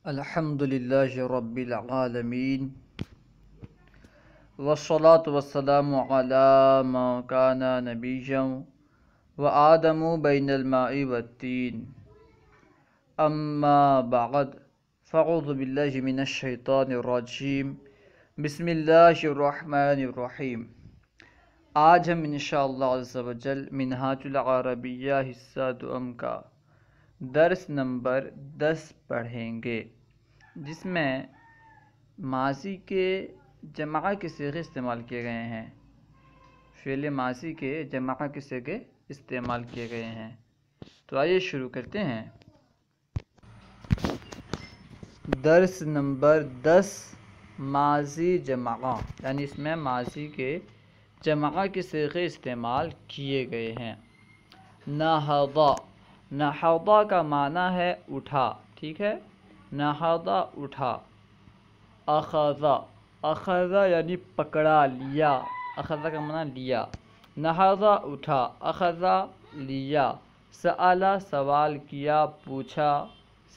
الحمد للہ رب العالمین والصلاة والسلام علی من کان نبیا وآدم بین الماء والتین اما بعد فاعوذ باللہ من الشیطان الرجیم بسم اللہ الرحمن الرحیم۔ آج ہم انشاءاللہ عز و جل منہاج العربیہ حصہ دوم کا درس نمبر 10 پڑھیں گے، جس میں ماضی کے جمع کے صیغے استعمال کیے گئے ہیں، فعل ماضی کے جمع کے صیغے استعمال کیے گئے ہیں۔ تو آئیے شروع کرتے ہیں۔ درس نمبر 10 ماضی جمع، یعنی اس میں ماضی کے جمع کے صیغے استعمال کیے گئے ہیں۔ نہضا، نہضا کا معنی ہے اٹھا، ٹھیک ہے، نہضا اٹھا۔ اخذا، اخذا یعنی پکڑا، لیا، اخذا کا معنی لیا، نہضا اٹھا، اخذا لیا۔ سألا سوال کیا، پوچھا،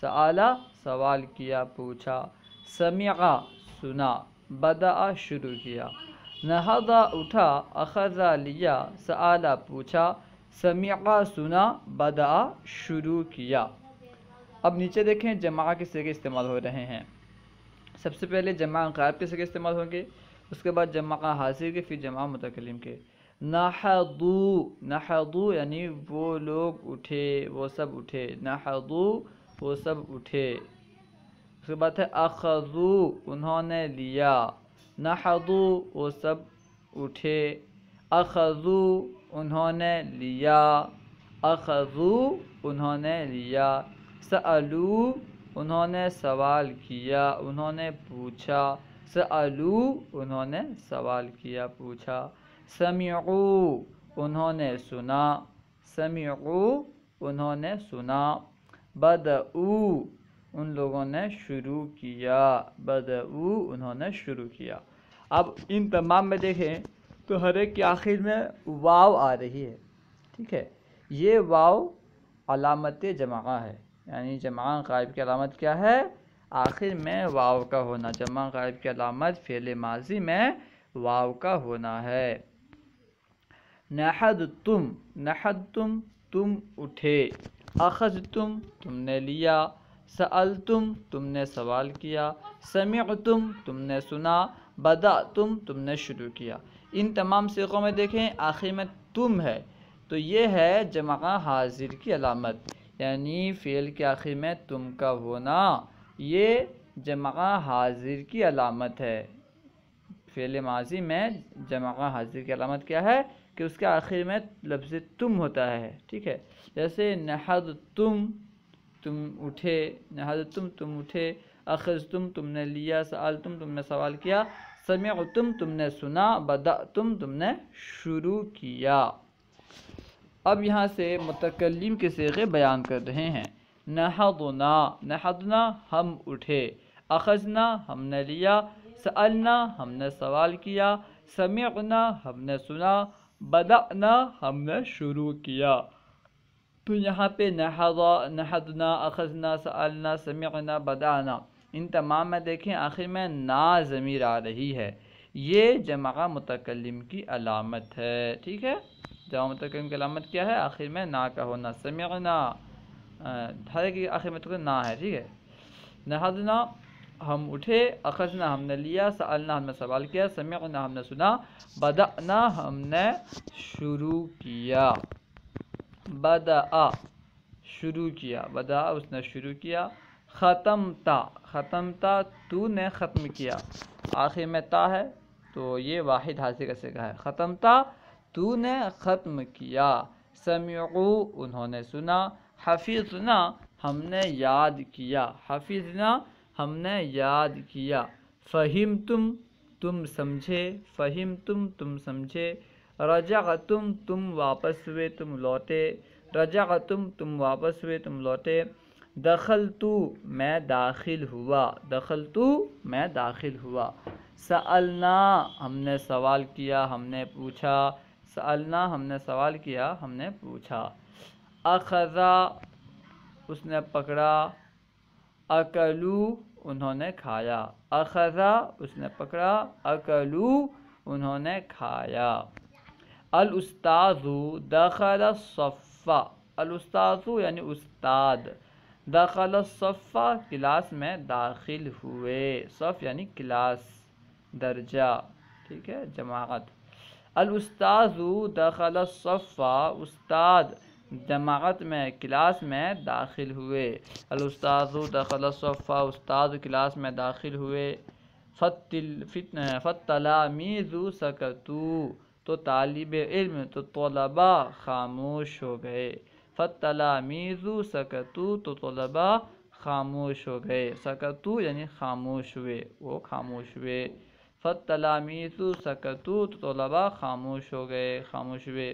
سألا سوال کیا، پوچھا۔ سمعا سنا، بدأ شروع کیا۔ نہضا اٹھا، اخذا لیا، سألا پوچھا، سمعا سنا، بدأ شروع کیا۔ اب نیچے دیکھیں جمع کے صیغے استعمال ہو رہے ہیں۔ سب سے پہلے جمع غائب کے صیغے استعمال ہوں گے، اس کے بعد جمع حاضر کے، پھر جمع متکلم کے۔ نہضو، نہضو یعنی وہ لوگ اٹھے، وہ سب اٹھے، نہضو وہ سب اٹھے۔ اس کے بعد ہے اخذو، انہوں نے لیا، نہضو وہ سب اٹھے، اخذو انہوں نے لیا، اخذو انہوں نے لیا۔ سألو انہوں نے سوال کیا، انہوں نے پوچھا، سألو انہوں نے سوال کیا، پوچھا۔ سمعو انہوں نے سنا، سمعو انہوں نے سنا۔ بدأو ان لوگوں نے شروع کیا، بدأو انہوں نے شروع کیا۔ اب ان تمام میں دیکھیں تو ہر ایک کے آخر میں واو آ رہی ہے، ٹھیک ہے۔ یہ واو علامت جمع ہے، یعنی جمع غائب کی علامت کیا ہے؟ آخر میں واو کا ہونا۔ جمع غائب کی علامت فعل ماضی میں واو کا ہونا ہے۔ نحضتم، نحضتم تم اٹھے، اخذتم تم نے لیا، سألتم تم نے سوال کیا، سمعتم تم نے سنا، بدأتم تم نے شروع کیا۔ ان تمام صیغوں میں دیکھیں آخر میں تم ہے، تو یہ ہے جمع حاضر کی علامت، یعنی فعل کے آخر میں تم کا ہونا یہ جمع حاضر کی علامت ہے۔ فعل ماضی میں جمع حاضر کی علامت کیا ہے کہ اس کے آخر میں لفظ تم ہوتا ہے، ٹھیک ہے۔ جیسے نحضتم تم اٹھے، نحضتم تم اٹھے، اخذتم تم نے لیا، سألتم تم نے سوال کیا، سمعتم تم نے سنا، بدأتم تم نے شروع کیا۔ اب یہاں سے متکلم کے صیغے بیان کر رہے ہیں۔ نہضنا، نہضنا ہم اٹھے، اخذنا ہم نے لیا، سألنا ہم نے سوال کیا، سمعنا ہم نے سنا، بدأنا ہم نے شروع کیا۔ تو یہاں پہ نہضنا، اخذنا، سألنا، سمعنا، بدأنا، ان تمام میں دیکھیں آخر میں نا ضمیر آ رہی ہے، یہ جمع متکلم کی علامت ہے، ٹھیک ہے۔ جمع متکلم کی علامت کیا ہے؟ آخر میں نا کا ہونا۔ سمعنا ہر ایک آخر میں تو نا ہے، ٹھیک ہے۔ نہضنا ہم اٹھے، اخذنا ہم نے لیا، سألنا ہم نے سوال کیا، سمعنا ہم نے سنا، بدأنا ہم نے شروع کیا۔ بدأ شروع کیا، بدأ اس نے شروع کیا۔ ختمتا، ختمتا تو نے ختم کیا، آخر میں تا ہے تو یہ واحد حاضر کا صیغہ ہے۔ ختمتا تو نے ختم کیا۔ سمعو انہوں نے سنا، حفظنا ہم نے یاد کیا، حفظنا ہم نے یاد کیا۔ فہمتم تم سمجھے، فہمتم تم سمجھے۔ رجعتم تم واپس ہوئے، تم لوٹے، رجعتم تم واپس ہوئے، تم لوٹے۔ دخلتو میں داخل ہوا، دخلتو میں داخل ہوا۔ سألنا ہم نے سوال کیا، ہم نے پوچھا، سألنا ہم نے سوال کیا، ہم نے پوچھا۔ اخذا اس نے پکڑا، اکلو انہوں نے کھایا، اخذا اس نے پکڑا، اکلو انہوں نے کھایا۔ الاستاذ دخل الصف، الاستاذ یعنی استاد، دخل الصف کلاس میں داخل ہوئے، صف یعنی کلاس، درجہ، ٹھیک ہے، جماعت۔ الاستاذ دخل الصف، استاد جماعت میں کلاس میں داخل ہوئے، الاستاذ دخل الصف، استاد کلاس میں داخل ہوئے۔ فالتلاميذ سکتوا، تو طالب علم، تو طلباء خاموش ہو گئے، فالتلاميذ سکتوا، تو طلباء خاموش ہو گئے، سکتوا یعنی خاموش ہوئے، وہ خاموش ہوئے، فالتلاميذ سکتوا، تو طلباء خاموش ہو گئے، خاموش ہوئے۔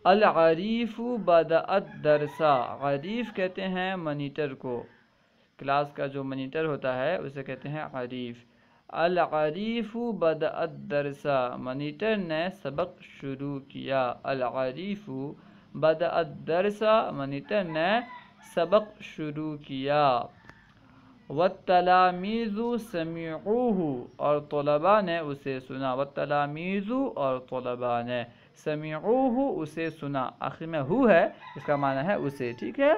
العریف بدأ الدرس، عریف کہتے ہیں مانیٹر کو، کلاس کا جو مانیٹر ہوتا ہے اسے کہتے ہیں عریف۔ العریف بدأ الدرس، مانیٹر نے سبق شروع کیا، العریف بدأ الدرس، مانیٹر نے سبق شروع کیا۔ والتلاميذ سمعوه، اور طلباء نے اسے سنا، والتلاميذ اور طلباء نے سمعوه اسے سنا، آخر میں ہو ہے، اس کا معنی ہے اسے، ٹھیک ہے۔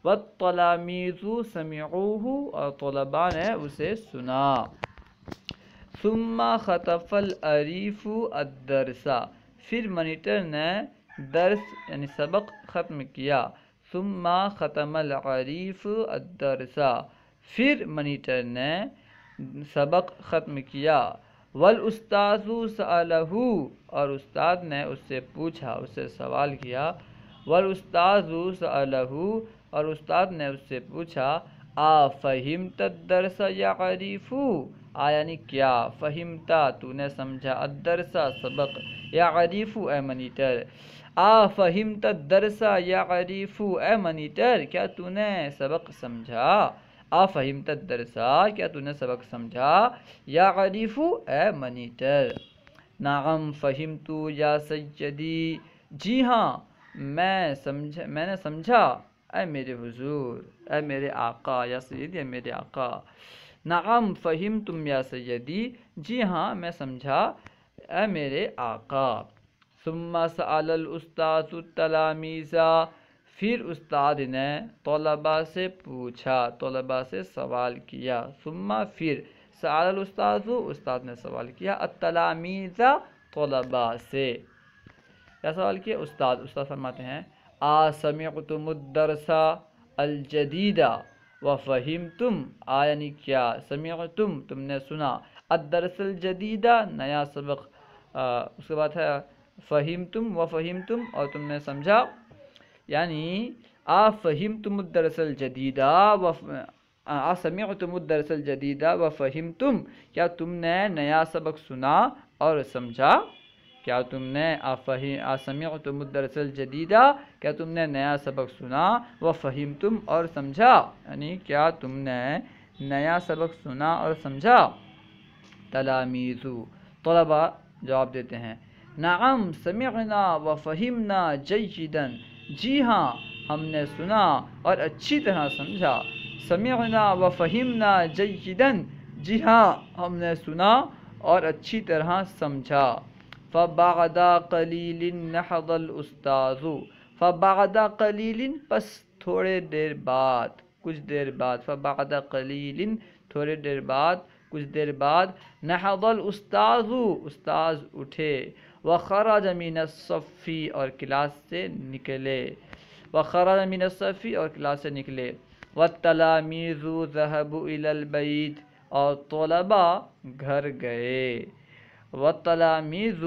والتلاميذ سمعوه، اور طلباء نے اسے سنا۔ ثم خطف العریف الدرس، پھر مانیٹر نے درس یعنی سبق ختم کیا، ثم ختم العریف الدرس، پھر مانیٹر نے سبق ختم کیا۔ والاستاذ سألہ، اور استاد نے اس سے پوچھا، اس سے سوال کیا، والاستاذ سألہ، اور استاد نے اس سے پوچھا، فہمت الدرس یا عریف، یعنی کیا، فہمتا تو نے سمجھا، الدرس سبق، یا عریف اے مانیٹر، فہمت الدرس یا عریف، اے مانیٹر کیا تو نے سبق سمجھا، فہمت الدرس کیا تو نے سبق سمجھا، یا عریف اے مانیٹر۔ نعم فہمت یا سیدی، جی ہاں میں نے سمجھا اے میرے حضور، اے میرے آقا، یا سیدی اے میرے آقا۔ نعم فہمتم یا سیدی، جی ہاں میں سمجھا اے میرے آقا۔ ثم سأل الاستاذ التلاميذ، پھر استاد نے طلباء سے پوچھا، طلباء سے سوال کیا، ثم پھر سأل الاستاذ، استاد نے سوال کیا، التلاميذ طلباء سے، کیا سوال کیا، استاد فرماتے ہیں، سمعتم الدرس الجدید وفہمتم، یعنی کیا، سمعتم تم نے سنا، الدرس الجدید نیا سبق، اس کے بعد ہے فہمتم وفہمتم، اور تم نے سمجھا، یعنی فہمتم الدرس الجدید سمعتم الدرس الجدید وفہمتم، کیا تم نے نیا سبق سنا اور سمجھا، کیا تم نے سمعتم الدرس الجدید، کیا تم نے نیا سبق سنا، وفہمتم اور سمجھا، یعنی کیا تم نے نیا سبق سنا اور سمجھا۔ تلاميذ طلباء جواب دیتے ہیں، نعم سمعنا وفہمنا جیدا، جی ہاں ہم نے سنا اور اچھی طرح سمجھا، سمعنا وفہمنا جیدا، جی ہاں ہم نے سنا اور اچھی طرح سمجھا۔ فبعد قلیل نہض الاستاذ، فبعد قلیل پس تھوڑے دیر بعد، کچھ دیر بعد، فبعد قلیل تھوڑے دیر بعد، کچھ دیر بعد، نہض الاستاذ استاذ اٹھے، وخرج من الصف اور کلاس سے نکلے، وخرج من الصف اور کلاس سے نکلے، والتلاميذ ذهبوا الى البيت اور طلباء گھر گئے، والتلاميذ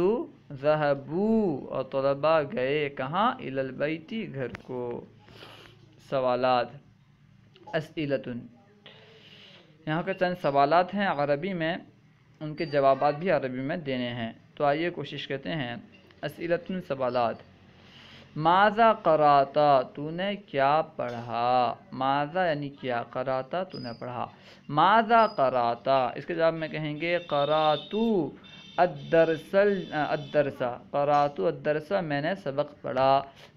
ذهبوا اور طلباء گئے کہاں، الى البيت گھر کو۔ سوالات، اسئلۃ، یہاں کے چند سوالات ہیں عربی میں، ان کے جوابات بھی عربی میں دینے ہیں، تو آئیے کوشش کرتے ہیں۔ اسئلۃ سوالات، ماذا قرأت تو نے کیا پڑھا، ماذا یعنی کیا، قرأت تو نے پڑھا، ماذا قرأت، اس کے جواب میں کہیں گے قرأت الدرس، قرأت الدرس میں نے سبق پڑھا،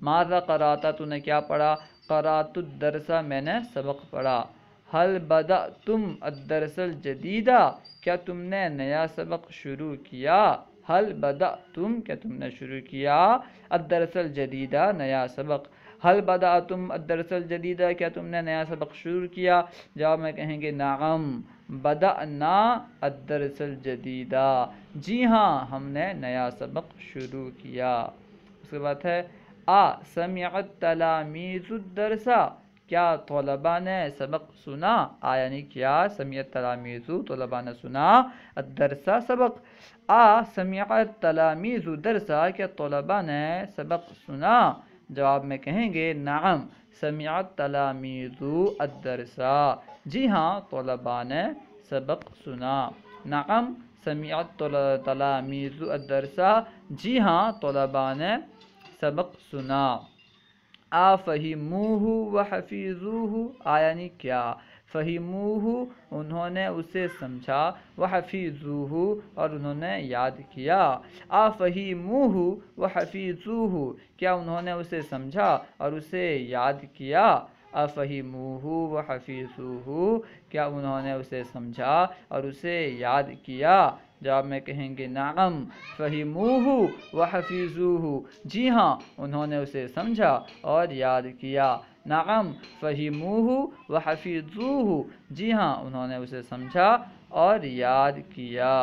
ماذا قرأت تو نے کیا پڑھا، قرأت الدرس میں نے سبق پڑھا۔ حل بدأتم الدرس الجدیدہ، کیا تم نے نیا سبق شروع کیا؟ حل بدأتم، کیا تم نے شروع کیا؟ الدرس الجدیدہ، نیا سبق۔ حل بدأتم الدرس الجدیدہ، کیا تم نے نیا سبق شروع کیا؟ جواب میں کہیں گے نعم بدأنا الدرس الجدیدہ، جی ہاں ہم نے نیا سبق شروع کیا۔ اس کے بعد ہے سمع التلاميذ الدرس، کیا طلباء نے سبق سنا؟ یعنی کیا سمع التلاميذ، طلباء نے سنا، الدرس سبق۔ سمع التلاميذ الدرس، کیا طلباء نے سبق سنا؟ جواب میں کہیں گے نعم سمع التلاميذ الدرس، جی ہاں طلباء نے سبق سنا۔ نعم سمع التلاميذ الدرس، جی ہاں طلباء نے سبق سنا۔ فہموہ وحفظوہ، یعنی کیا فہموہ، انہوں نے اسے سمجھا، وحفظوہ، اور انہوں نے یاد کیا۔ فہموہ وحفظوہ، کیا انہوں نے اسے سمجھا اور اسے یاد کیا؟ فہموہ وحفظوہ، کیا انہوں نے اسے سمجھا اور اسے یاد کیا؟ جواب میں کہیں گے نعم فہموہ وحفظوہ، جی ہاں انہوں نے اسے سمجھا اور یاد کیا۔ نعم فہموہ وحفظوہ، جی ہاں انہوں نے اسے سمجھا اور یاد کیا۔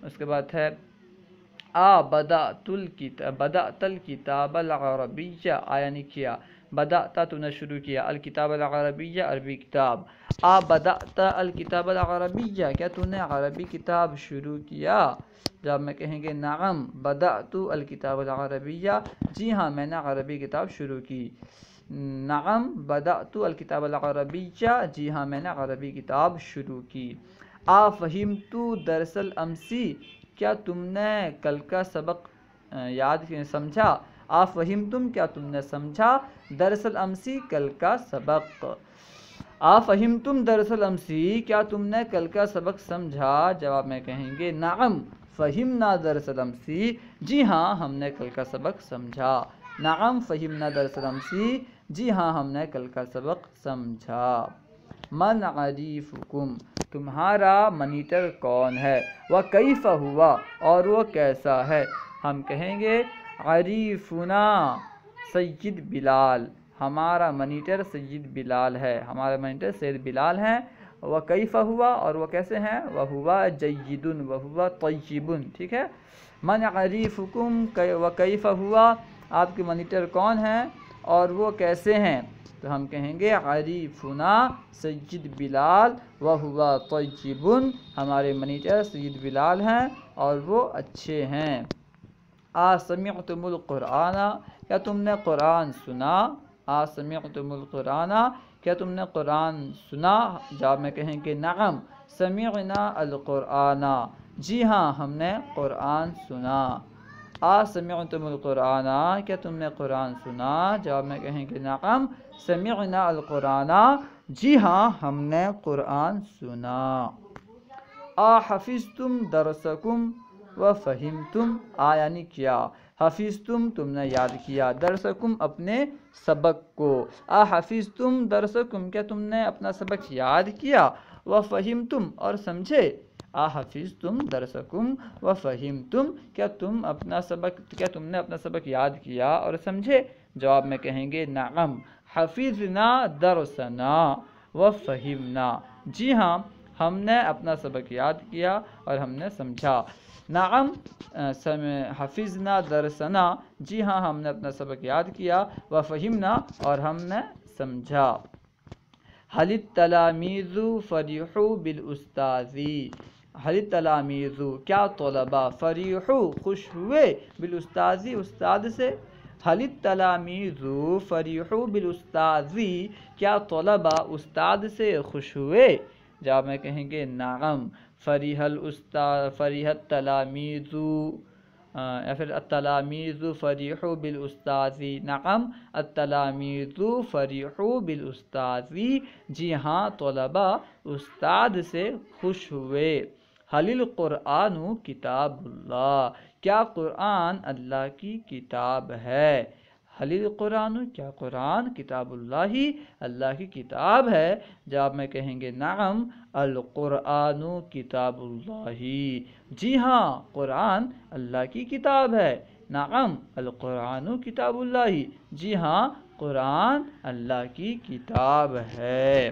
اس کے بعد ہے بدأت الکتاب العربیہ، یعنی کیا بدأت، تم نے شروع کیا، الکتاب العربیہ، عربی کتاب۔ بدأت الکتاب العربیہ، کیا تم نے عربی کتاب شروع کیا؟ جب میں کہیں گے نعم بدأت الکتاب العربیہ، جی ہاں میں نے عربی کتاب شروع کی۔ نعم بدأت الکتاب العربیہ، جی ہاں میں نے عربی کتاب شروع کی۔ فہمت درس الامس، کیا تم نے کل کا سبق سمجھا؟ فہمتم، کیا تم نے سمجھا؟ درس الامس، کل کا سبق۔ فہمتم درس الامس، کیا تم نے کل کا سبق سمجھا؟ جواب میں کہیں گے نعم فہمنا درس الامس، جی ہاں ہم نے کل کا سبق سمجھا۔ نعم فہمنا درس الامس، جی ہاں ہم نے کل کا سبق سمجھا۔ من عریفکم، تمہارا منیٹر کون ہے؟ وکیف ہوا، اور وہ کیسا ہے؟ ہم کہیں گے عریفنا سید بلال، ہمارا منیٹر سید بلال ہے، ہمارا منیٹر سید بلال ہے۔ وکیف ہوا، اور وہ کیسے ہیں؟ وہوا جید وہوا طیب، ٹھیک ہے۔ من عریفکم وکیف ہوا، آپ کے منیٹر کون ہیں اور وہ کیسے ہیں؟ تو ہم کہیں گے عریفنا سید بلال وہوا طیب، ہمارے منیٹر سید بلال ہیں اور وہ اچھے ہیں۔ سمعتم القرآن، کیا تم نے قرآن سنا؟ سمعتم القرآن، کیا تم نے قرآن سنا؟ جواب میں کہیں گے نعم سمعنا القرآن، جی ہاں ہم نے قرآن سنا۔ سمعتم القرآن، کیا تم نے قرآن سنا؟ جواب میں کہیں گے نعم سمعنا القرآن، جی ہاں ہم نے قرآن سنا۔ حفظتم درسکم وفہمتم، یعنی کیا حفظتم، تم نے یاد کیا، درسکم اپنے سبق کو۔ حفظتم درسکم، کیا تم نے اپنا سبق یاد کیا، وفہمتم اور سمجھے۔ حفظتم درسکم وفہمتم، کیا تم نے اپنا سبق یاد کیا اور سمجھے؟ جواب میں کہیں گے نعم حفظنا درسنا وفہمنا، جی ہاں ہم نے اپنا سبق یاد کیا اور ہم نے سمجھا۔ نعم حفظنا درسنا، جی ہاں ہم نے اپنا سبق یاد کیا، وفہمنا اور ہم نے سمجھا۔ حل التلاميذ فرحوا بالاستاذ، حل التلاميذ، کیا طلباء فرحوا خوش ہوئے، بالاستاذ استاد سے۔ حل التلاميذ فرحوا بالاستاذ، کیا طلباء استاد سے خوش ہوئے؟ جواب میں کہیں گے نعم فرح التلاميذ، یا پھر التلاميذ فرحوا بالاستاذ، نعم التلاميذ فرحوا بالاستاذ، جی ہاں طلباء استاد سے خوش ہوئے۔ حل القرآن کتاب اللہ، کیا قرآن اللہ کی کتاب ہے؟ حل القرآن، کیا قرآن کتاب اللہ، اللہ کی کتاب ہے؟ جواب میں کہیں گے نعم القرآن کتاب اللہ، جی ہاں قرآن اللہ کی کتاب ہے۔ نعم القرآن کتاب اللہ، جی ہاں قرآن اللہ کی کتاب ہے۔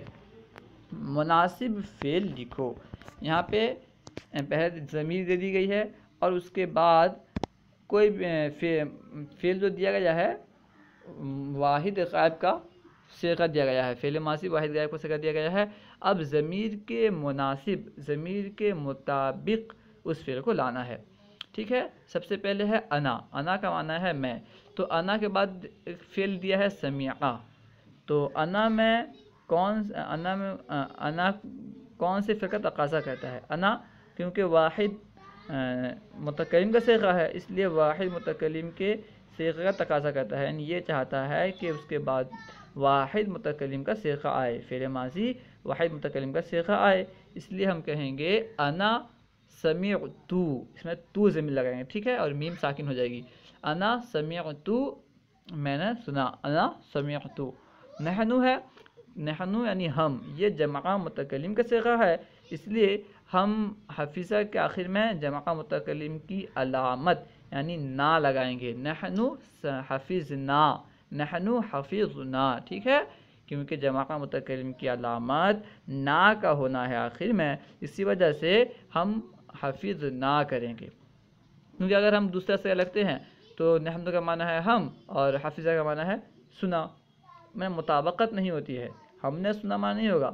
مناسب فعل لکھو۔ یہاں پہ پہلے ضمیر دے دی گئی ہے اور اس کے بعد کوئی فعل جو دیا گیا ہے واحد غائب کا صیغہ دیا گیا ہے، فعل ماضی واحد غائب کا صیغہ دیا گیا ہے۔ اب ضمیر کے مناسب، ضمیر کے مطابق اس فعل کو لانا ہے، ٹھیک ہے۔ سب سے پہلے ہے انا، انا کا معنی ہے میں، تو انا کے بعد ایک فعل دیا ہے سمیعہ، تو انا میں کون سے فعل کا تقاضا کرتا ہے؟ انا کیونکہ واحد متکلم کا صیغہ ہے، اس لیے واحد متکلم کے صیغہ کا تقاضا کرتا ہے، یعنی یہ چاہتا ہے کہ اس کے بعد واحد متکلم کا صیغہ آئے، فعل ماضی واحد متکلم کا صیغہ آئے، اس لیے ہم کہیں گے انا سمعت، اس میں تو ضمیر لگائیں گے، ٹھیک ہے، اور میم ساکن ہو جائے گی۔ انا سمعت، میں نے سنا، انا سمعت۔ نحنو ہے، نحنو یعنی ہم، یہ جمع متکلم کا صیغہ ہے، اس لیے ہم حفظہ کے آخر میں جمع متکلم کی علامت یعنی نا لگائیں گے، نحنو حفظنا، نحنو حفظنا، ٹھیک ہے، کیونکہ جمع متکلم کی علامت نا کا ہونا ہے آخر میں، اسی وجہ سے ہم حفظنا کریں گے، کیونکہ اگر ہم دوسرا صیغہ لگتے ہیں تو نحنو کا معنی ہے ہم اور حفظہ کا معنی ہے سنا، میں مطابقت نہیں ہوتی ہے، ہم نے سنا معنی نہیں ہوگا،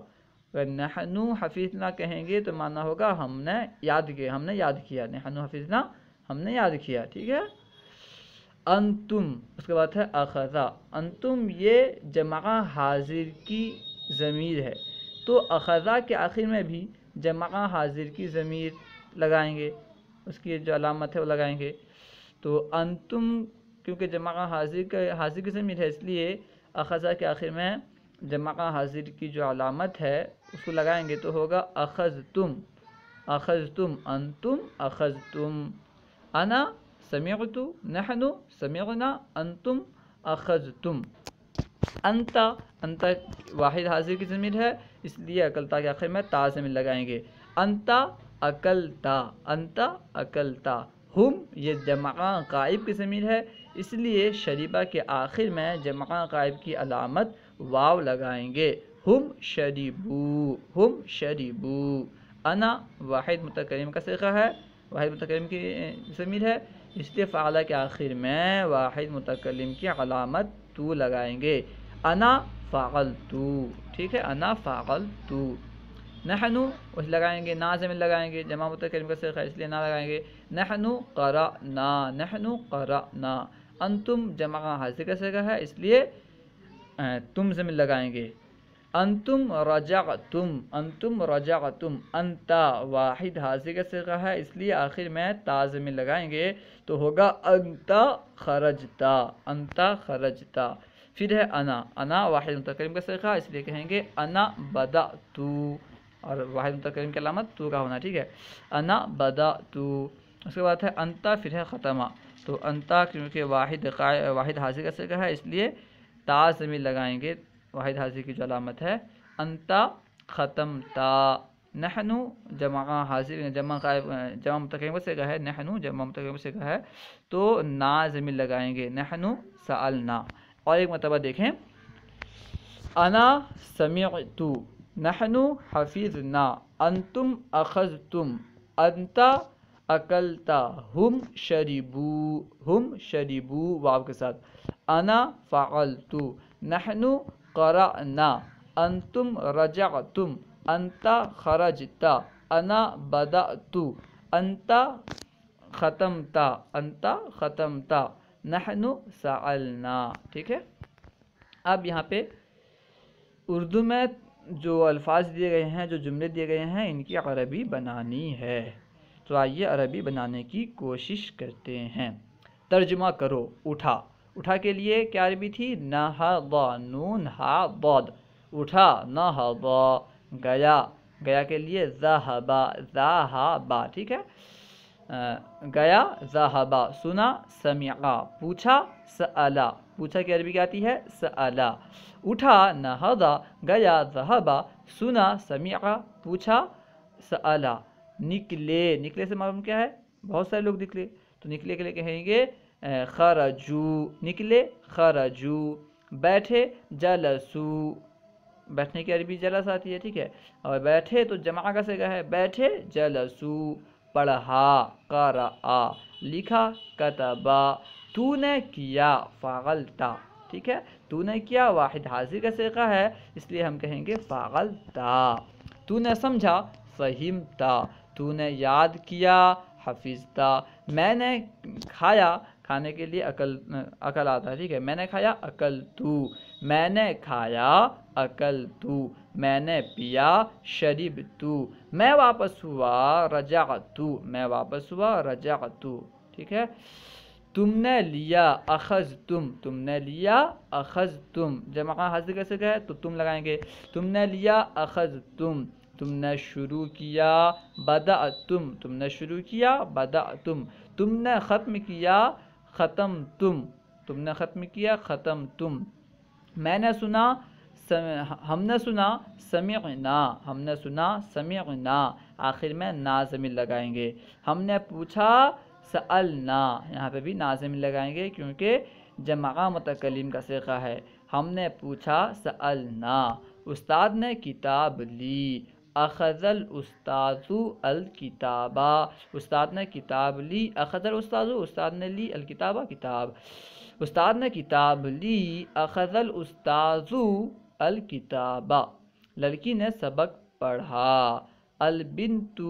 اگر نحنو حفظنا کہیں گے تو معنی ہوگا ہم نے یاد کیا، ہم نے یاد کیا، نحنو حفظنا ہم نے یاد کیا، ٹھیک ہے۔ انتم، اس کے بعد ہے اخذا، انتم یہ جمع حاضر کی ضمیر ہے، تو اخذا کے آخر میں بھی جمع حاضر کی ضمیر لگائیں گے، اس کی جو علامت ہے وہ لگائیں گے، تو انتم کیونکہ جمع حاضر کی ضمیر ہے، اس لیے اخذا کے آخر میں جمع حاضر کی جو علامت ہے اس کو لگائیں گے تو ہوگا اخذتم، اخذتم، انتم اخذتم، انا سمعت، نحن سمعنا، انتم اخذتم۔ انت، انت واحد حاضر کی ضمیر ہے، اس لیے اکلتا کے آخر میں تا ضمیر لگائیں گے، انت اکلتا، انت اکلتا۔ ہم یہ جمع غائب کی ضمیر ہے، اس لیے شریبہ کے آخر میں جمع غائب کی علامت واو لگائیں گے، ہم شریبو، ہم شریبو۔ انا واحد متکلم کا صیغہ ہے، واحد متکلم کی ضمیر ہے، اس لیے فعلہ کے آخر میں واحد متکلم کی علامت تو لگائیں گے، انا فعلتو، ٹھیک ہے، انا فعلتو۔ نحنو اس لگائیں گے، نا ضمیر لگائیں گے، جمع متکلم کا صیغہ اس لیے نا لگائیں گے، نحنو قرأنا، نحنو قرأنا۔ انتم جمع حاضر کا صیغہ ہے، اس لیے تم ضمیر لگائیں گے، انتم رجعتم، انتم رجعتم۔ انت واحد حاضر کا صیغہ ہے، اس لیے آخر میں تا ضمیر لگائیں گے تو ہوگا انت خرجتا، انت خرجتا۔ پھر ہے انا، انا واحد متکلم کا صیغہ اس لیے کہیں گے انا بدأت، اور واحد متکلم کی علامت تو کا ہونا، ٹھیک ہے، انا بدأت۔ اس کے بعد ہے انت، پھر ہے ختمہ، تو انت کیونکہ واحد حاضر کا صیغہ ہے اس لیے تا ضمیر لگائیں گے، واحد حاضر کی جو علامت ہے، انت ختمتا۔ نحنو جمع حاضر، جمع متکلم کا صیغہ ہے، نحنو جمع متکلم کا صیغہ ہے تو نا ضمیر لگائیں گے، نحنو سألنا۔ اور ایک مرتبہ دیکھیں، انا سمعت، نحنو حفظنا، انتم اخذتم، انت اکلتا، ہم شربو، ہم شربو واو کے ساتھ، انا فعلت، نحنو قرأنا، انتم رجعتم، انت خرجت، انا بدأت، انت ختمتا، انت ختمتا، نحنو سألنا، ٹھیک ہے۔ اب یہاں پہ اردو میں جو الفاظ دیے گئے ہیں، جو جملے دیے گئے ہیں، ان کی عربی بنانی ہے، تو آئیے عربی بنانے کی کوشش کرتے ہیں۔ ترجمہ کرو، اٹھا، اٹھا کے لیے کیا عربی تھی؟ نہض، نون ہا ضاد، اٹھا، نہض۔ گیا، گیا کے لیے ذہب، ذہب، ٹھیک ہے، گیا ذہب۔ سنا، سمعا۔ پوچھا، سألا۔ پوچھا کی عربی کیا آتی ہے سألا. اٹھا نہضا گیا ذہبا سنا سمعا پوچھا سألا. نکلے، نکلے سے معلوم کیا ہے بہت سارے لوگ نکلے، تو نکلے کے لیے کہیں گے خرجو، نکلے خرجو. بیٹھے جلسو، بیٹھنے کی عربی جلس آتی ہے، ٹھیک ہے. اور بیٹھے تو جمع کا صیغہ ہے، بیٹھے جلسو. پڑھا قرأ، لکھا کتبا. تو نے کیا فعلتا، ٹھیک ہے. تو نے کیا واحد حاضر کا صیغہ ہے، اس لیے ہم کہیں گے فعلتا. تو نے سمجھا فہمتا. تو نے یاد کیا حفظتا. میں نے کھایا، کھانے کے لیے عقل آتا ہے، ٹھیک ہے. میں نے کھایا اکلتو. میں نے کھایا اکلتو. میں نے پیا شربتو. میں واپس ہوا رجعتو. میں واپس ہوا رجعتو، ٹھیک ہے. تم نے لیا اخذتم. تم نے لیا اخذتم. جمع حاضر کیسے گئے تو تم لگائیں گے. تم نے لیا اخذتم. تم نے شروع کیا بدأتم. تم نے شروع کیا بدأتم. تم نے ختم کیا ختمتم. تم نے ختم کیا ختمتم. میں نے سنا ہم نے سنا سمعنا. ہم نے سنا سمعنا. آخر میں نازمین لگائیں گے. ہم نے پوچھا سألنا. یہاں پہ بھی نازمین لگائیں گے کیونکہ جمع متکلم کا صیغہ ہے. ہم نے پوچھا سألنا. استاد نے کتاب لی. اخذ الاستاذ الکتابا. استاد نے کتاب لی. اخذ الاستاذ، استاد نے لی، الکتابہ کتاب. استاد نے کتاب لی. اخذ الاستاذ الکتابہ. لڑکی نے سبق پڑھا. البنت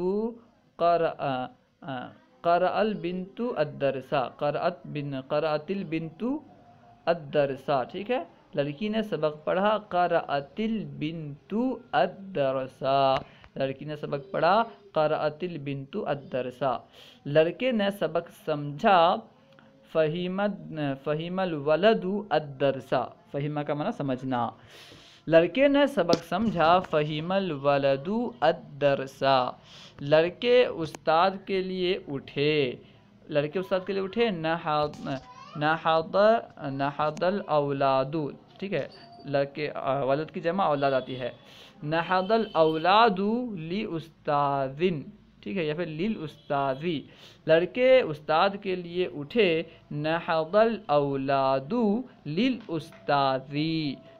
قرأ البنت الدرس. قرأت البنت الدرس، ٹھیک ہے. لڑکی نے سبق پڑھا. قرأت البنت الدرس. لڑکی نے سبق پڑھا. قرأت البنت الدرس. لڑکے نے سبق سمجھا. فہم الولد الدرس. فہمہ کا معنی سمجھنا. لڑکے نے سبق سمجھا. فہم الولد الدرس. لڑکے استاد کے لیے اٹھے. لڑکے استاد کے لیے اٹھے. نہض الاولاد، ٹھیک ہے. لڑکے ولد کی جمع اولاد آتی ہے. نہض الاولاد لاستاذ، ٹھیک ہے، یا پھر للاستاذ. لڑکے استاد کے لیے اٹھے. نہض الاولاد للاستاذ.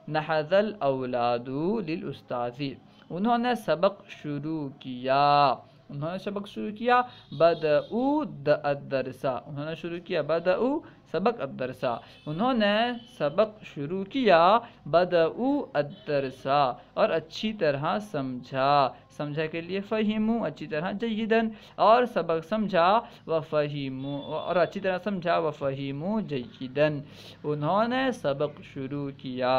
نہض الاولاد للاستاذ. انہوں نے سبق شروع کیا. انہوں نے سبق شروع کیا. بدأوا الدرس. انہوں نے شروع کیا بدأوا سبق الدرس. انہوں نے سبق شروع کیا. بدأوا الدرس. اور اچھی طرح سمجھا. سمجھا کے لیے فہموا، اچھی طرح جیداً. اور سبق سمجھا وفہموا، اور اچھی طرح سمجھا وفہموا جیداً. انہوں نے سبق شروع کیا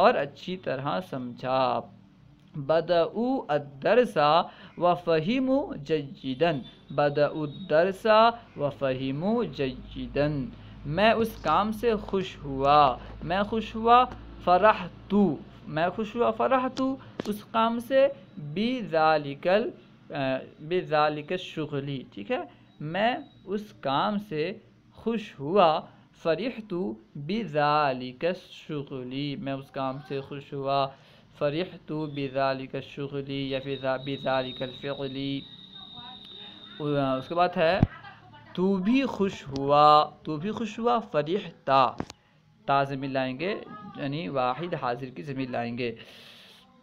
اور اچھی طرح سمجھا. بدأوا الدرس وفہموا جیداً. بدأوا الدرس وفہموا جیداً. میں اس کام سے خوش ہوا. میں خوش ہوا فرحت. میں خوش ہوا فرحت اس کام سے. بذالک الشغل، ٹھیک ہے. میں اس کام سے خوش ہوا. فرحت بذالک الشغل. میں اس کام سے خوش ہوا. فرحت بذالک الشغل یا پھر بذالک الفعل. اس کے بعد ہے تو بھی خوش ہوا. تو بھی خوش ہوا فرحتا. تا ضمیر لائیں گے، یعنی واحد حاضر کی ضمیر لائیں گے.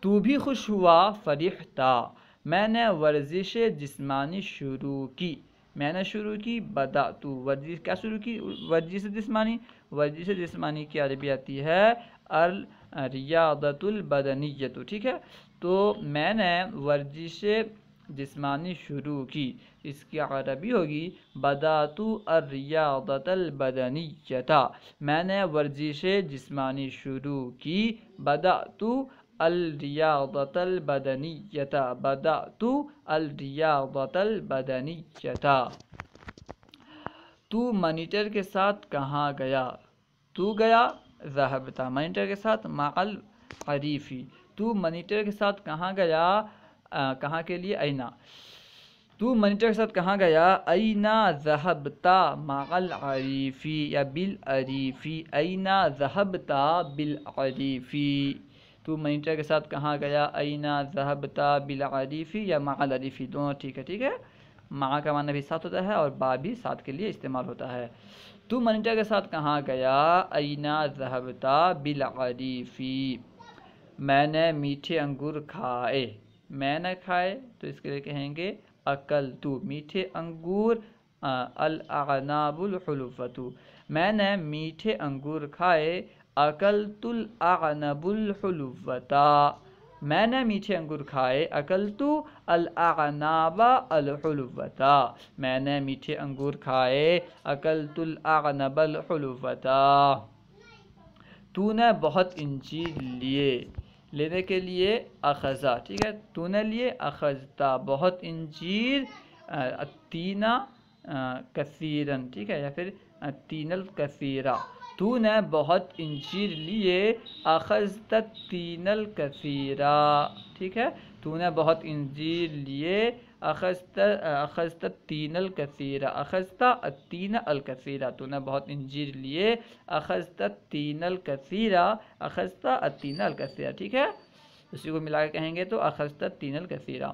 تو بھی خوش ہوا فرحتا. میں نے ورزش جسمانی شروع کی. میں نے شروع کی بدأت. ورزش کیا شروع کی؟ ورزش جسمانی. ورزش جسمانی کی عربی آتی ہے الریاضۃ البدنیۃ، ٹھیک ہے. تو میں نے ورزش جسمانی شروع کی. اس کی عربی ہوگی بدأت الریاضۃ البدنیۃ. میں نے ورزش جسمانی شروع کی. بدأت الریاضۃ البدنیۃ. بدأت الریاضۃ البدنیۃ. تو مانیٹر کے ساتھ کہاں گیا؟ تو گیا ذهبت. مانیٹر کے ساتھ مع الحریف. تو مانیٹر کے ساتھ کہاں گیا؟ کہاں کے لیے اینا. تو منیٹر کے ساتھ کہاں گیا؟ اینا ذہبتا مع العریفی یا بالعریفی، اینا ذہبتا بالعریفی، تو منیٹر کے ساتھ کہاں گیا؟ اینا ذہبتا بالعریفی یا مع العریفی، دونوں ٹھیک ہے، ٹھیک ہے، مع کا معنی بھی ساتھ ہوتا ہے اور با بھی ساتھ کے لیے استعمال ہوتا ہے۔ تو منیٹر کے ساتھ کہاں گیا؟ اینا ذہبتا بالعریفی، میں نے میٹھے انگور کھائے، میں نے کھائے تو اس کے لیے کہیں گے اکلتو، میٹھے انگور، الاعناب الحلوۃ، میں نے میٹھے انگور کھائے، اکلت الاعنب الحلوۃ، میں نے میٹھے انگور کھائے، اکلتو الاعناب الحلوۃ، میں نے میٹھے انگور کھائے، اکلت الاعنب الحلوۃ۔ تو نے بہت انجیر لیے، لینے کے لیے اخذا، ٹھیک ہے، تو نے لیے اخذتا، بہت انجیر، التین کثیرن، ٹھیک ہے، یا پھر التین الکثیرہ، تو نے بہت انجیر لیے، اخذت التین الکثیرہ، ٹھیک ہے، تو نے بہت انجیر لیے، اخذت التین الکثیرہ، اخذت التین الکثیرہ، تو نے بہت انجیر لیے، اخذت التین الکثیرہ، اخذت التین الکثیرہ، ٹھیک ہے، اسی کو ملا کے کہیں گے تو اخذت التین الکثیرہ۔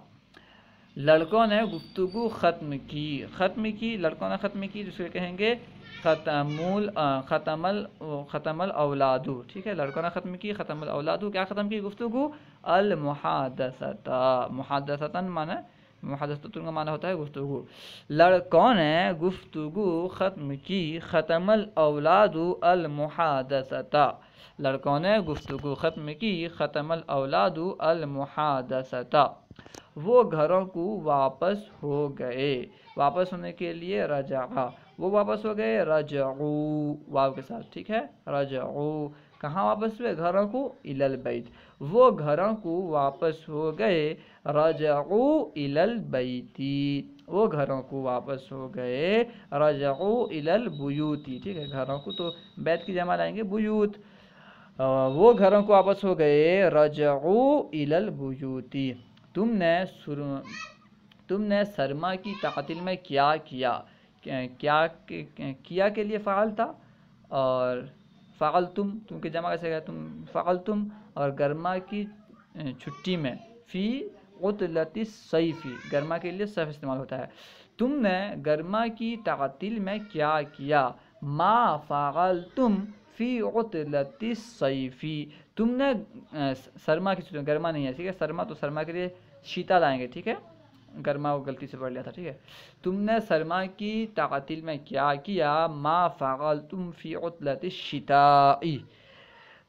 لڑکوں نے گفتگو ختم کی، ختم کی، لڑکوں نے ختم کی، جس کو کہیں گے ختم الاولاد، ٹھیک ہے، لڑکوں نے ختم کی، ختم الاولاد، کیا ختم کی؟ گفتگو، المحادثۃ، محادثۃ معنی، محادثۃ کا معنی ہوتا ہے گفتگو، لڑکوں نے گفتگو ختم کی، ختم الاولاد المحادثۃ، لڑکوں نے گفتگو ختم کی، ختم الاولاد المحادثۃ، وہ گھروں کو واپس ہو گئے، واپس ہونے کے لیے رجعا، وہ واپس ہو گئے، رجعو واو کے ساتھ، ٹھیک ہے، رجعو، کہاں واپس ہوئے؟ گھروں کو، الی البیت، وہ گھروں کو واپس ہو گئے، رجعو الی البیت، وہ گھروں کو واپس ہو گئے، رجعو الی البیوت، ٹھیک ہے، گھروں کو تو بیت کی جمع لائیں گے بیوت، وہ گھروں کو واپس ہو گئے، رجعو الی البیوت۔ تم نے سرما کی تعطیل میں کیا کیا؟ کیا کے لیے فعل تھا، اور فعلتم، تم کی جمع کیسے گیا؟ تم فعلتم، اور گرما کی چھٹی میں، فی عطلۃ الصیف، گرما کے لیے صرف استعمال ہوتا ہے، تم نے گرما کی تعطیل میں کیا کیا؟ ما فعلتم فی عطلۃ الصیف، تم نے سرما کی چھٹی میں، گرما نہیں ہے، ٹھیک ہے، سرما تو سرما کے لیے شیتا لائیں گے، ٹھیک ہے، گرما وہ غلطی سے پڑھ لیا تھا، ٹھیک ہے، تم نے سرما کی تعطیل میں کیا کیا؟ ما فعلتم فی عطلۃ الشتاء،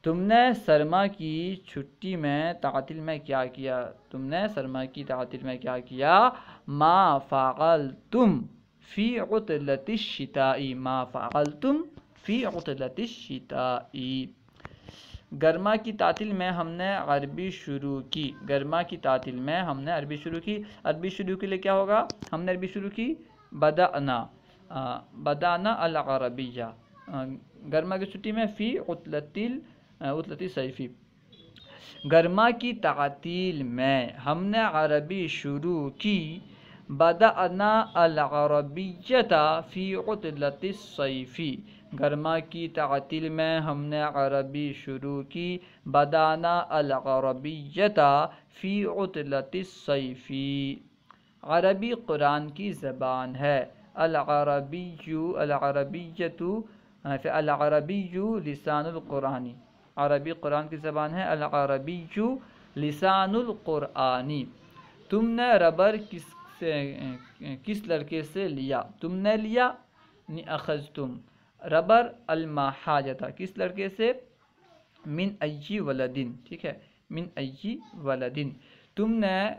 تم نے سرما کی چھٹی میں تعطیل میں کیا کیا؟ تم نے سرما کی تعطیل میں کیا کیا؟ ما فعلتم فی عطلۃ الشتاء، ما فعلتم فی عطلۃ الشتاء۔ گرما کی تعطیل میں ہم نے عربی شروع کی، گرما کی تعطیل میں ہم نے عربی شروع کی، عربی شروع کے لیے کیا ہوگا؟ ہم نے عربی شروع کی، بدأنا العربیہ، گرما کی چھٹی میں، فی عطلۃ الصیف، گرما کی تعطیل میں ہم نے عربی شروع کی، بدأنا العربیۃ فی عطلۃ الصیف، گرما کی تعطیل میں ہم نے عربی شروع کی، بدأنا العربیۃ فی عطلۃ الصیف۔ عربی قرآن کی زبان ہے، العربیۃ لسان القرآن، عربی قرآن کی زبان ہے، العربی لسان القرآن۔ تم نے ربر کس لڑکے سے لیا؟ تم نے لیا، اخذتم، ربر المحاجۃ، کس لڑکے سے؟ من ای ولدن، ٹھیک ہے، من ای ولدن، تم نے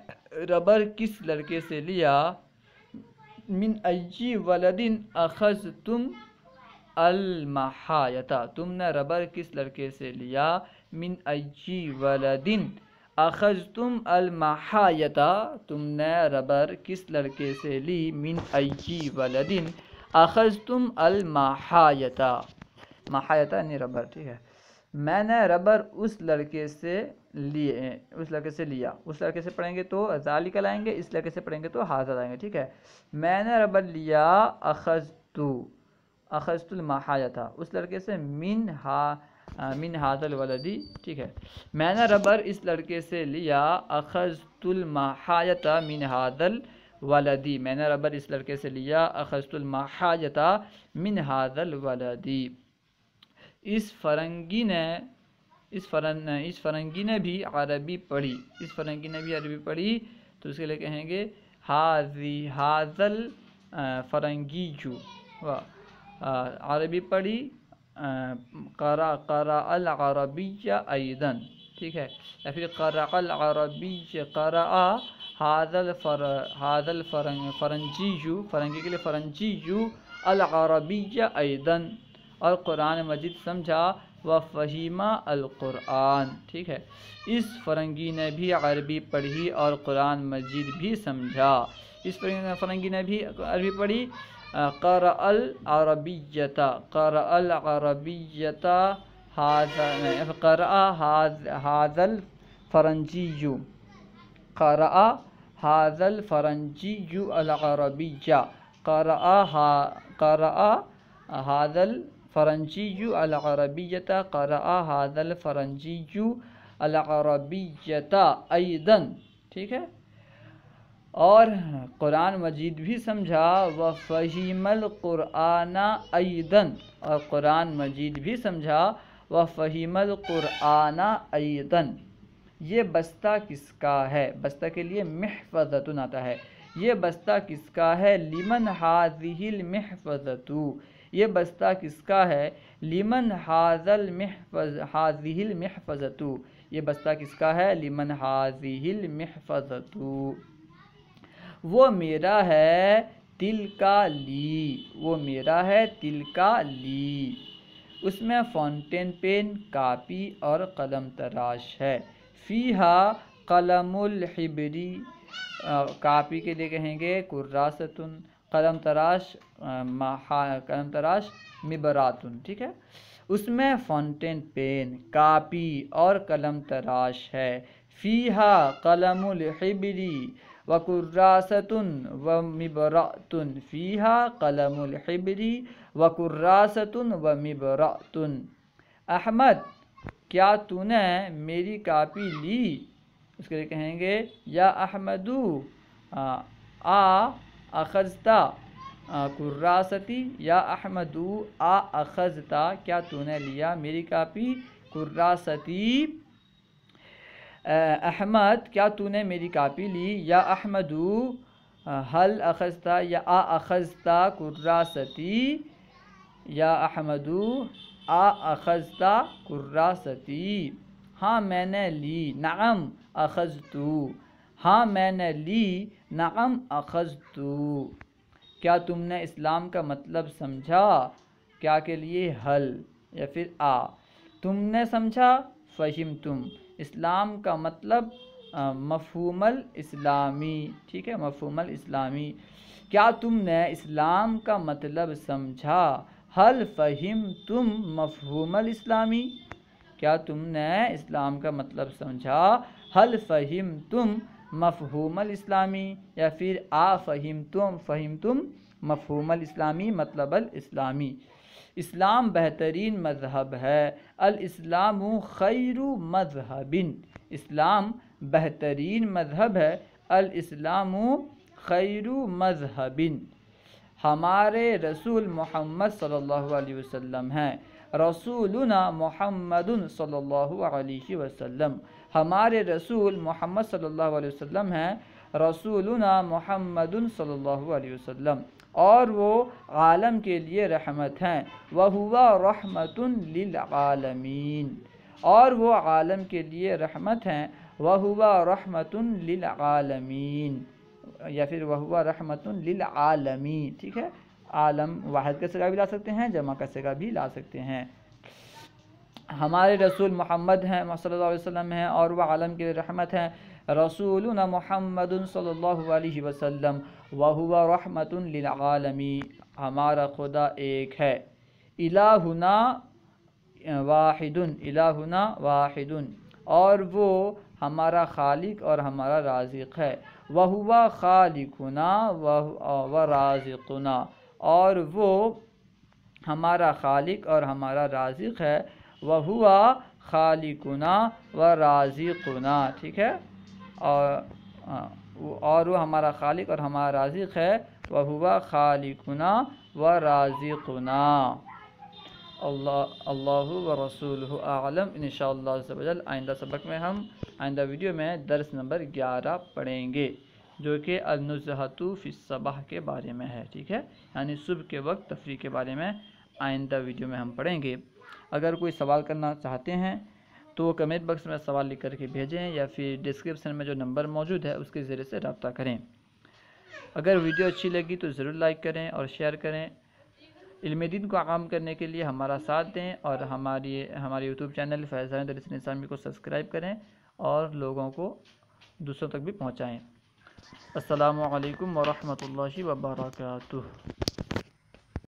ربر کس لڑکے سے لیا؟ من ای ولدن اخذتم المحاجۃ، تم نے ربر کس لڑکے سے لیا؟ من ای ولدن اخذتم المحاجۃ، تم نے ربر کس لڑکے سے لی؟ من ای ولدن اخذتم المحاجۃ، محاجۃ یعنی ربر، ٹھیک ہے، میں نے ربر اس لڑکے سے لیے، اس لڑکے سے لیا، اس لڑکے سے پڑھیں گے تو ذالک لائیں گے، اس لڑکے سے پڑھیں گے تو حاضر آئیں گے، ٹھیک ہے۔ میں نے ربر لیا، اخذت المحایۃ، اس لڑکے سے من حاضر الولدی، ٹھیک ہے۔ میں نے ربر اس لڑکے سے لیا، اخذت المحایۃ من حاضر الولدی، میں نے ربر اس لڑکے سے لیا، اخذت المحایۃ من حاضر الولدی۔ اس فرنگی نے بھی عربی پڑھی، اس فرنگی نے بھی عربی پڑھی تو اس کے لیے کہیں گے حاضل فرنگیجو، عربی پڑھی، قرأ العربی ایضاً، ٹھیک ہے، یا پھر قرأ العربی، قرأ حاضل فرنجیجو، فرنگی کے لیے فرنجیجو العربی ایضاً، اور قرآن مجید سمجھا، وفہم القرآن، ٹھیک ہے۔ اس فرنگی نے بھی عربی پڑھی اور قرآن مجید بھی سمجھا، اس فرنگی نے بھی عربی پڑھی، قرأ العربیۃ، قرأ العربیۃ، قرأ ھذا الفرنجی، قرأ ھذا الفرنجی العربیۃ، قرأ ھذا الفرنجی العربیۃ، قرأ ھذا الفرنجی العربیۃ ایضاً، ٹھیک ہے، اور قرآن مجید بھی سمجھا، وفہم القرآن ایضاً، اور قرآن مجید بھی سمجھا، وفہم القرآن ایضاً۔ یہ بستہ کس کا ہے؟ بستہ کے لیے محفظۃ آتا ہے، یہ بستہ کس کا ہے؟ لمن ھذہ المحفظۃ، یہ بستہ کس کا ہے؟ لمن ھذہ المحفظۃ، یہ بستہ کس کا ہے؟ لمن ھذہ المحفظۃ، وہ میرا ہے، تلکا لی، وہ میرا ہے، تلکا لی۔ اس میں فاؤنٹین پین، کاپی اور قلم تراش ہے۔ فیہا قلم الحبری، کاپی کے لیے کہیں گے کراستن، قلم تراش مبراتن، ٹھیک ہے۔ اس میں فاؤنٹین پین، کاپی اور قلم تراش ہے۔ فیہا قلم الحبری وکراستن ومبراتن، فیہا قلم الحبری وکراستن ومبراتن۔ احمد، کیا تو نے میری کاپی لی؟ اس کے لیے کہیں گے یا احمدو اخذت کراستی، یا احمدو اخذت، کیا تو نے لیا میری کاپی؟ کراستی، احمد کیا تو نے میری کاپی لی؟ یا احمدو هل اخذت یا اخذت کراستی، یا احمدو اخذت کراستی۔ ہاں میں نے لی، نعم اخذتو، ہاں میں نے لی، نعم اخذتو۔ کیا تم نے اسلام کا مطلب سمجھا؟ کیا کے لیے حل یا پھر تم نے سمجھا، فہمتم، اسلام کا مطلب مفہوم الاسلامی، ٹھیک ہے، مفہوم الاسلامی۔ کیا تم نے اسلام کا مطلب سمجھا، حل فہمتم مفہوم الاسلامی، کیا تم نے اسلام کا مطلب سمجھا، حل فہمتم مفہوم الاسلامی، یا پھر فہمتم مفہوم الاسلامی، مطلب الاسلامی۔ اسلام بہترین مذہب ہے، الاسلام خیر مذہب، اسلام بہترین مذہب ہے، الاسلام خیر مذہب۔ ہمارے رسول محمد صلی اللہ علیہ وسلم ہیں، رسولنا محمد صلی اللہ علیہ وسلم، ہمارے رسول محمد صلی اللہ علیہ وسلم ہیں، رسولنا محمد صلی اللہ علیہ وسلم، اور وہ عالم کے لیے رحمت ہیں، وَهُوَ رَحْمَةٌ لِّلْعَالَمِينَ، اور وہ عالم کے لیے رحمت ہیں، وَهُوَ رَحْمَةٌ لِّلْعَالَمِينَ، یا پھر وَهُوَ رَحْمَةٌ لِّلْعَالَمِينَ، ٹھیک ہے، عالم واحد کا صیغہ بھی لا سکتے ہیں، جمع کا صیغہ بھی لا سکتے ہیں۔ ہمارے رسول محمد ہیں، صلی اللہ علیہ وسلم ہیں، اور وہ عالم کے رحمت ہیں، رسولنا محمد صلی اللہ علیہ وسلم، وَهُوَ رَحْمَةٌ لِّلْعَالَمِينَ، ہمارا خدا ایک ہے، الہنا واحد الہنا واحد، اور وہ ہمارا خالق اور ہمارا رازق ہے، وہوا خالقنا ورازقنا، اور وہ ہمارا خالق اور ہمارا رازق ہے، وہوا خالقنا ورازقنا، ٹھیک ہے، اور وہ ہمارا خالق اور ہمارا رازق ہے، وہوا خالقنا ورازقنا۔ اللہ و رسولہ اعلم۔ انشاءاللہ عز و جل آئندہ سبق میں ہم آئندہ ویڈیو میں درس نمبر 11 پڑھیں گے، جو کہ النزہۃ فی الصباح کے بارے میں ہے، ٹھیک ہے، یعنی صبح کے وقت تفریح کے بارے میں آئندہ ویڈیو میں ہم پڑھیں گے۔ اگر کوئی سوال کرنا چاہتے ہیں تو کمنٹ باکس میں سوال لکھ کر کے بھیجیں، یا پھر ڈسکرپشن میں جو نمبر موجود ہے اس کے ذریعے سے رابطہ کریں۔ اگر ویڈیو اچھی لگی تو ضرور لائک کریں اور شیئر کریں۔ علم دین کو عام کرنے کے لیے ہمارا ساتھ دیں، اور ہمارے یوٹیوب چینل فیضان درس اسلامی کو سبسکرائب کریں اور لوگوں کو دوسروں تک بھی پہنچائیں۔ السلام علیکم ورحمۃ اللہ وبرکاتہ۔